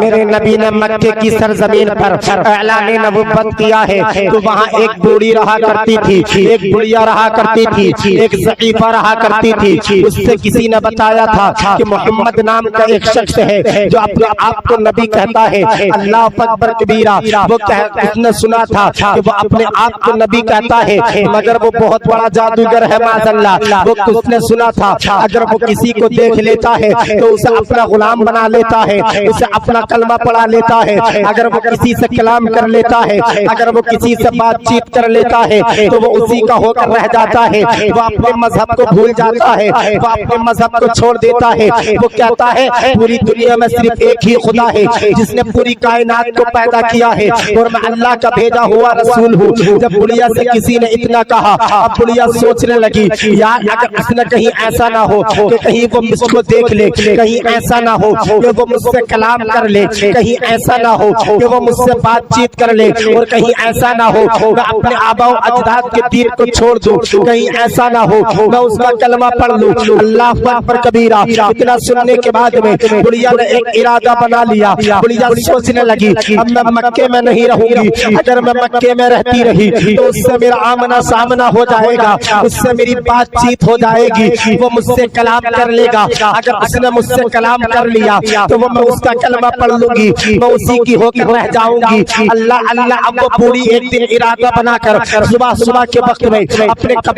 میرے نبی نے مکے کی سرزمین پر اعلان نبوت کیا ہے تو وہاں ایک بوڑھی رہا کرتی تھی، ایک بڑھیا رہا کرتی تھی، ایک ضعیفہ رہا کرتی تھی۔ اس سے کسی نے بتایا تھا کہ محمد نام کا ایک شخص ہے جو اپنے آپ کو نبی کہتا ہے، اللہ اکبر کبیرہ۔ وہ اس نے سنا تھا کہ وہ اپنے آپ کو نبی کہتا ہے مگر وہ بہت بڑا جادوگر ہے معاذ اللہ۔ وہ اس نے سنا تھا اگر وہ کسی کو دیکھ لیتا ہے تو اسے اپنا غلام بنا لیتا ہے، اسے اپنا کلمہ پڑھا لیتا ہے، اگر وہ کسی سے کلام کر لیتا ہے، اگر وہ کسی سے بات چیت کر لیتا ہے تو وہ اسی کا ہو کر رہ جاتا ہے، وہ اپنے مذہب کو بھول جاتا ہے، وہ اپنے مذہب کو چھوڑ دیتا ہے۔ وہ کہتا ہے پوری دنیا میں صرف ایک ہی خدا ہے جس نے پوری کائنات کو پیدا کیا ہے اور میں اللہ کا بھیجا ہوا رسول ہوں۔ جب بڑھیا سے کسی نے اتنا کہا اب بڑھیا سوچنے لگی یار اگر اس نے کہیں ایسا نہ ہو کہ کہیں وہ مجھ کو دیکھ لے، کہیں ایسا نہ ہو کہ وہ مجھ سے کلام کر لے، کہیں ایسا نہ ہو کہ وہ مجھ سے بات چیت کر لے، اور کہیں ایسا نہ ہو میں اپنے آبا و اجداد کے دین کو چھوڑ دوں، کہیں ایسا نہ ہو میں اس کا کلمہ پڑھ لوں۔ اللہ اکبر کبیرہ۔ اتنا سننے کے بعد میں بڑھیا نے ایک ارادہ بنا لیا۔ بڑھیا سوچنے لگی اب میں مکے میں نہیں رہوں گی، اگر میں مکے میں رہتی رہی تو اس سے میرا آمنا سامنا ہو جائے گا، اس سے میری بات چیت ہو جائے گی، وہ مجھ سے کلام کر لے گا، اگر اس نے مجھ سے کلام کر لیا تو وہ میں اس کا کلمہ پڑھ لوں گی، میں اسی کی ہو کر رہ جاؤں گی۔ اللہ اللہ۔ اب وہ بوڑھی ایک دن ارادہ بنا کر صبح صبح کے وقت میں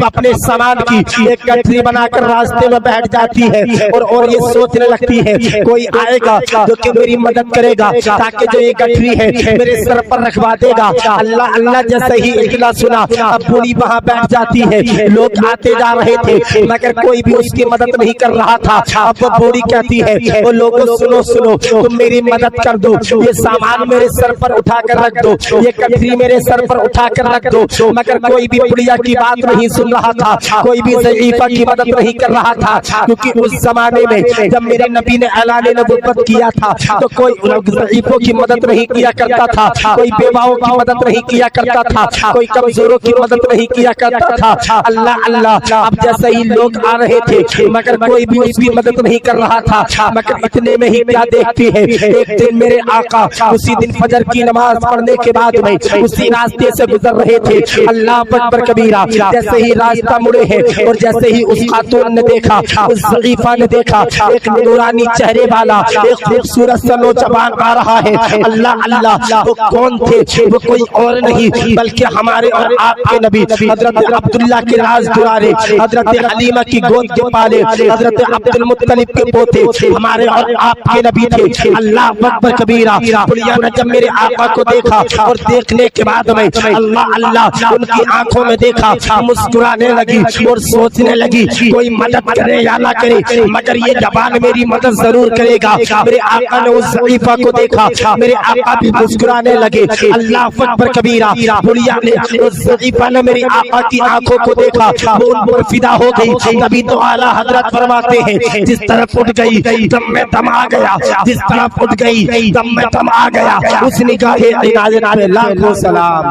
اپنے سامان کی ایک گٹھری بنا کر راستے میں بیٹھ جاتی ہے اور یہ سوچنے لگتی ہے کوئی آئے گا جو کہ میری مدد کرے گا تاکہ جو یہ گٹھری ہے میرے سر پر رکھوا دے گا۔ اللہ اللہ۔ جیسے ہی اطلاع سنا اب بوڑھی وہاں بیٹھ جاتی ہے، لوگ آتے جا رہے تھے مگر کوئی بھی اس کی مدد نہیں کر رہا تھا۔ اب وہ بوڑھی کہتی ہے وہ لوگوں سنو سنو تم میری مدد کر دو، یہ سامان میرے سر پر اٹھا کر رکھ دو، یہ گٹھری میرے سر پر اٹھا کر رکھ دو۔ مگر کوئی بھی بڑھیا کی بات نہیں سن رہا تھا، کوئی بھی ضعیفہ کی مدد نہیں کر رہا تھا، کیونکہ اس زمانے میں جب میرے نبی نے اعلان نبوت کیا تھا تو کوئی ضعیفوں کی مدد نہیں کیا کرتا تھا، کوئی بیواؤں کی مدد نہیں کیا کرتا تھا، کوئی کمزوروں کی مدد نہیں کیا کرتا تھا۔ اللہ اللہ۔ اب جیسے ہی لوگ آ رہے تھے مگر کوئی بھی اس کی مدد نہیں کر رہا تھا، مگر اتنے میں ہی کیا دیکھتی ہے ایک دن میرے آقا اسی دن فجر کی نماز پڑھنے کے بعد میں اسی راستے سے گزر رہے تھے۔ اللہ اکبر کبیرہ۔ جیسے ہی راستہ مڑے ہیں اور جیسے ہی اس خاتون نے دیکھا، اس ضعیفہ نے دیکھا ایک نورانی چہرے والا ایک خوبصورت سا نوجوان آ رہا ہے۔ اللہ اللہ۔ وہ کون تھے؟ وہ کوئی اور نہیں بلکہ ہمارے اور آپ کے نبی حضرت عبداللہ کے راز دلارے، حضرت حلیمہ کی گود کے پالے، حضرت عبد المطلب کے پوتے ہمارے اور آپ کے نبی تھے۔ اللہ اکبر کبیرہ۔ بڑھیا نے جب میرے آقا کو دیکھا اور دیکھنے کے بعد میں اللہ اللہ ان کی آنکھوں میں دیکھا، مسکرانے لگی اور سوچنے لگی کوئی مدد کرے یا نہ کرے مگر یہ جوان میری مدد ضرور کرے گا۔ میرے آقا نے اس ضعیفہ کو دیکھا، میرے آقا بھی مسکرانے لگے۔ اللہ اکبر کبیرہ۔ بڑھیا نے اس ضعیفہ نے میری آقا کی آنکھوں کو دیکھا، وہ ان پر فدا ہو گئی۔ تبھی تو اعلیٰ حضرت فرماتے ہیں جس طرف اٹھ گئی دم میں دم آ گیا، جس طرف اٹھ گئی دم میں دم آ گیا۔ اس نگاہ عنایت پہ لاکھوں سلام۔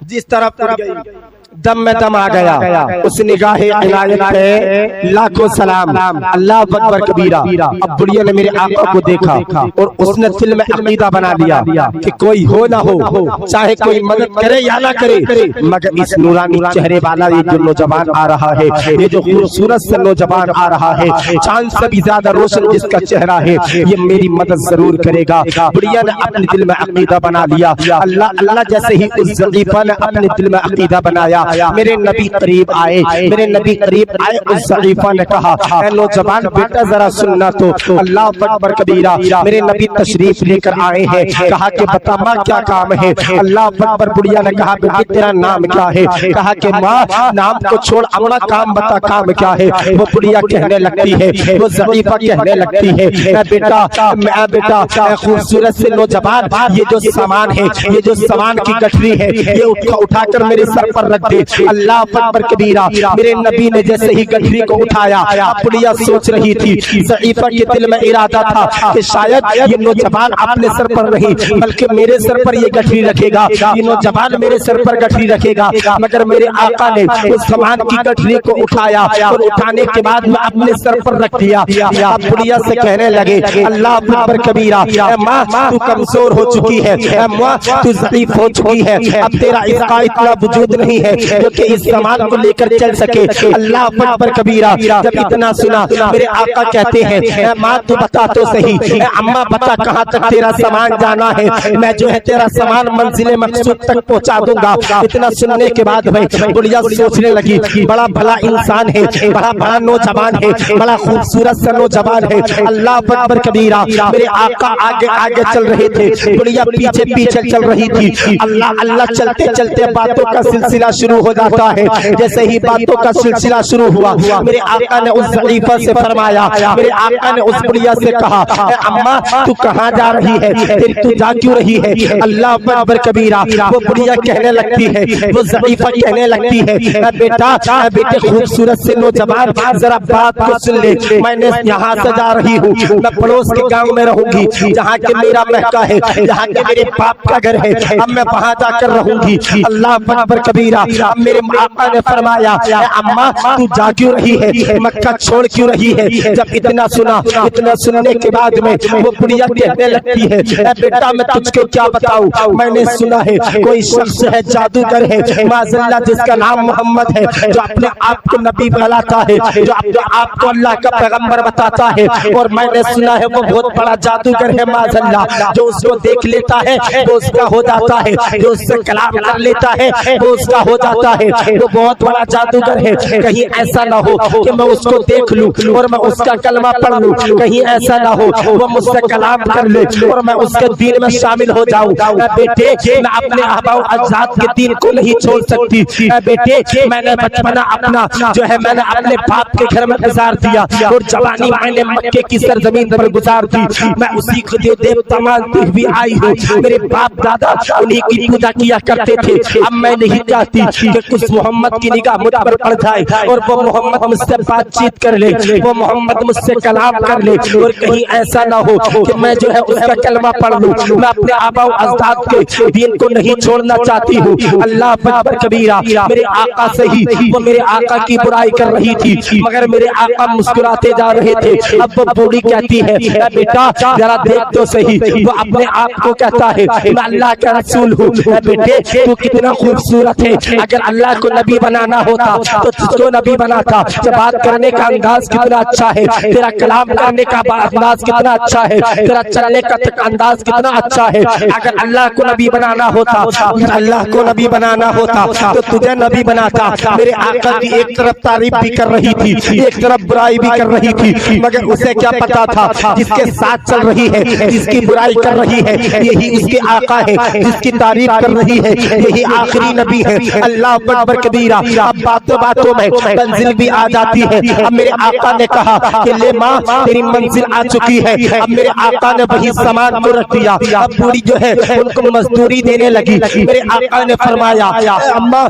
جس طرف اٹھ گئی دم میں دم آ گیا، اس نگاہ عنایت پہ لاکھوں سلام۔ اللہ اکبر کبیرہ۔ اب بڑھیا نے میرے آقا کو دیکھا اور اس نے دل میں عقیدہ بنا لیا کہ کوئی ہو نہ ہو، چاہے کوئی مدد کرے یا نہ کرے مگر اس نورانی چہرے والا یہ جو نوجوان آ رہا ہے، یہ جو خوبصورت سے نوجوان آ رہا ہے، چاند سے بھی زیادہ روشن جس کا چہرہ ہے، یہ میری مدد ضرور کرے گا۔ بڑھیا نے اپنے دل میں عقیدہ بنا لیا۔ اللہ اللہ۔ جیسے ہی اس ضعیفہ نے اپنے دل میں عقیدہ بنایا میرے نبی قریب آئے، میرے نبی قریب آئے۔ اس ضعیفہ نے کہا اے نوجوان بیٹا ذرا سننا تو۔ اللہ اکبر کبیرہ۔ میرے نبی تشریف لے کر آئے ہیں، کہا کہ بتا ماں کیا کام ہے۔ اللہ اکبر۔ بڑھیا نے کہا بیٹی تیرا نام کیا ہے؟ کہا کہ ماں نام کو چھوڑ اما کام بتا، کام کیا ہے؟ وہ بڑھیا کہنے لگتی ہے، وہ ضعیفہ کہنے لگتی ہے اے بیٹا اے خوبصورت سے نوجوان، یہ جو سامان ہے، یہ جو سامان کی گٹھری ہے، یہ اٹھا کر میرے سر پر رکھ تھے۔ اللہ اکبر کبیرہ، میرے نبی نے جیسے ہی گٹھری کو اٹھایا، بڑھیا سوچ رہی تھی، ضعیفہ کے دل میں ارادہ تھا کہ شاید یہ نوجوان اپنے سر پر نہیں بلکہ میرے سر پر یہ گٹھری رکھے گا، یہ نوجوان میرے سر پر گٹھری رکھے گا، مگر میرے آقا نے اس زمان کی گٹھری کو اٹھایا اور اٹھانے کے بعد میں اپنے سر پر رکھ دیا۔ اب بڑھیا سے کہنے لگے اللہ اکبر کبیرہ، اے ماں تو کمزور ہو چکی ہے، اے ماں تو ضعیف ہو چکی ہے، اب تیرا اس کا اتنا وجود نہیں ہے جو کہ اس زمان کو لے کر چل سکے۔ اللہ اکبر کبیرہ، جب اتنا سنا میرے آقا کہتے ہیں اے ماں تو بتا تو صحیح، اے اماں بتا کہاں تک تیرا سامان جانا ہے، میں جو ہے تیرا سامان منزل مقصود تک پہنچا دوں گا۔ اتنا سننے کے بعد میں بڑھیا سوچنے لگی، بڑا بھلا انسان ہے، بڑا بڑا نوجوان ہے، بڑا خوبصورت سا نوجوان ہے۔ اللہ اکبر کبیرہ، میرے آقا آگے آگے چل رہے تھے، بڑھیا پیچھے پیچھے چل رہی تھی۔ اللہ اللہ چلتے چلتے باتوں کا سلسلہ شروع ہو جاتا ہے۔ جیسے ہی باتوں کا سلسلہ شروع ہوا، میرے آقا نے اس ضعیفہ سے فرمایا، میرے آقا نے اس بڑھیا سے کہا اے اماں تو کہاں جا رہی ہے، تو جا کیوں رہی ہے؟ اللہ اکبر کبیرہ، وہ بڑھیا کہنے لگتی ہے، وہ ضعیفہ کہنے لگتی ہے اے بیٹا، اے بیٹے خوبصورت سے نوجوان، ذرا بات کو سن لے، میں نے یہاں سے جا رہی ہوں، میں پڑوس کے گاؤں میں رہوں گی جہاں کہ میرا مکہ ہے، جہاں کہ میرے باپ کا گھر ہے، اب میں وہاں جا کر رہوں گی۔ اللہ اکبر کبیرہ، اب میرے آقا نے فرمایا اے اماں تو جا کیوں رہی ہے، مکہ چھوڑ کیوں رہی ہے؟ جب اتنا سنا، اتنا سننے کے بعد میں وہ بڑھیا کہنے لگتی ہے اے بیٹا میں تجھ کو کیا بتاؤں، میں نے سنا ہے کوئی شخص ہے جادوگر ہے معاذ اللہ جس کا نام محمد ہے، جو اپنے آپ کو نبی بناتا ہے، جو اپنے آپ کو اللہ کا پیغمبر بتاتا ہے، اور میں نے سنا ہے وہ بہت بڑا جادوگر ہے معاذ اللہ، جو اس کو دیکھ لیتا ہے وہ اس کا ہو جاتا ہے، جو اس سے کلام کر لیتا ہے وہ اس کا ہو جاتا ہے، وہ بہت بڑا جادوگر ہے۔ کہیں ایسا نہ ہو کہ میں اس کو دیکھ لوں اور میں اس کا کلمہ پڑھ لوں، کہیں ایسا نہ ہو وہ مجھ سے کلام کر لے اور میں اس کے دین میں شامل ہو جاؤں۔ اے بیٹے میں اپنے آباء و اجداد کے دین کو نہیں چھوڑ سکتی، اے بیٹے میں نے بچپنا اپنا جو ہے میں نے اپنے باپ کے گھر میں گزار دیا اور جوانی میں نے مکے کی سرزمین پر گزار دی، میں اسی کو دیوتا مانتی ہوئی آئی ہوں، میرے باپ دادا انہی کی پوجا کیا کرتے تھے، اب میں نہیں چاہتی کہ کچھ محمد کی نگاہ مجھ پر پڑ جائے اور وہ محمد مجھ سے بات چیت کر لے، وہ محمد مجھ سے کلام کر لے، اور کہیں ایسا نہ ہو کہ میں جو ہے اس کا کلمہ پڑھ لوں، میں اپنے آباء و اجداد کے دین کو نہیں چھوڑنا چاہتی ہوں۔ اللہ اکبر کبیرہ، میرے آقا سے ہی وہ میرے آقا کی برائی کر رہی تھی، مگر میرے آقا مسکراتے جا رہے تھے۔ اب وہ بوڑھی کہتی ہے اے بیٹا ذرا دیکھ تو صحیح، وہ اپنے آپ کو کہتا ہے میں اللہ کا رسول ہوں، اے بیٹے تو کتنا خوبصورت ہے، اگر اللہ کو نبی بنانا ہوتا تو تجھ کو نبی بناتا، بات کرنے کا انداز کتنا اچھا ہے، تیرا کلام کرنے کا انداز کتنا اچھا ہے، تیرا چلنے کا انداز کتنا اچھا ہے، اگر اللہ کو نبی بنانا ہوتا، اللہ کو نبی بنانا ہوتا تو تجھے نبی بناتا۔ میرے آقا کی ایک طرف تعریف بھی کر رہی تھی، ایک طرف برائی بھی کر رہی تھی، مگر اسے کیا پتا تھا جس کے ساتھ چل رہی ہے، جس کی برائی کر رہی ہے یہی اس کے آقا ہے، جس کی تعریف کر رہی ہے یہی آخری نبی ہے۔ اللہ اکبر کبیرہ، اب باتوں باتوں میں منزل بھی آ جاتی ہے۔ اب میرے آقا نے کہا کہ لے ماں تیری منزل آ چکی ہے، اب میرے آقا نے وہی سامان کو رکھ دیا، اب بوڑھی جو ہے ان کو مزدوری دینے لگی۔ میرے آقا نے فرمایا اماں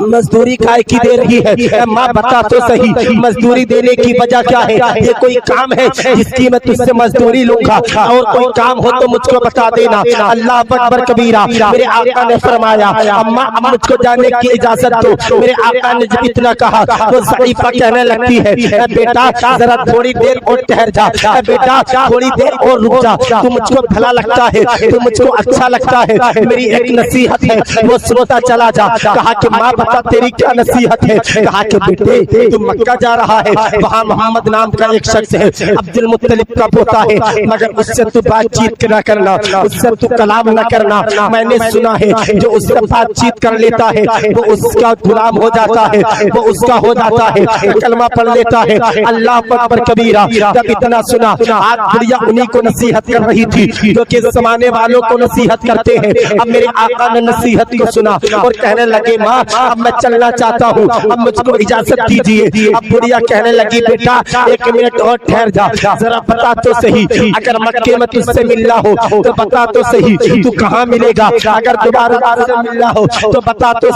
مزدوری کائے کی دے رہی ہے، ماں بتا تو صحیح مزدوری دینے کی وجہ کیا ہے، یہ کوئی کام ہے جس کی میں تجھ سے مزدوری لوں گا، اور کوئی کام ہو تو مجھ کو بتا دینا۔ اللہ اکبر کبیرہ، میرے آقا نے فرمایا اماں اب مجھ کو جانے کی اجازت دو۔ میرے آقا نے جب اتنا کہا تو ضعیفہ کہنے لگتی ہے اے بیٹا ذرا تھوڑی دیر اور ٹھہر جا، اے بیٹا تھوڑی دیر اور رک جا، تو مجھ کو بھلا لگتا ہے، تو مجھ کو اچھا لگتا ہے، میری ایک نصیحت ہے وہ سنتا چلا جا۔ کہا کہ ماں بتا تیری کیا نصیحت ہے؟ کہا کہ بیٹے تو مکہ جا رہا ہے، وہاں محمد نام کا ایک شخص ہے، عبد المطلب کا پوتا ہے، مگر اس سے تو بات چیت نہ کرنا، اس سے تو کلام نہ کرنا، میں نے سنا ہے جو اس سے بات چیت کر لیتا ہے وہ اس کا غلام ہو جاتا ہے، وہ اس کا ہو جاتا ہے، کلمہ پڑھ لیتا ہے۔ اللہ اکبر کبیرہ، جب اتنا سنا آج بڑھیا انہی کو نصیحت کر رہی تھی جو کہ زمانے والوں کو نصیحت کرتے ہیں۔ اب میرے آقا نے نصیحت کو سنا اور کہنے لگے ماں اب میں چلنا چاہتا ہوں، اب مجھ کو اجازت دیجیے۔ اب بڑھیا کہنے لگی بیٹا ایک منٹ اور ٹھہر جا، ذرا بتا تو صحیح اگر مکے میں تجھ سے ملنا ہو تو بتا تو صحیح تو کہاں ملے گا، اگر دوبارہ سے ملنا ہو تو بتا تو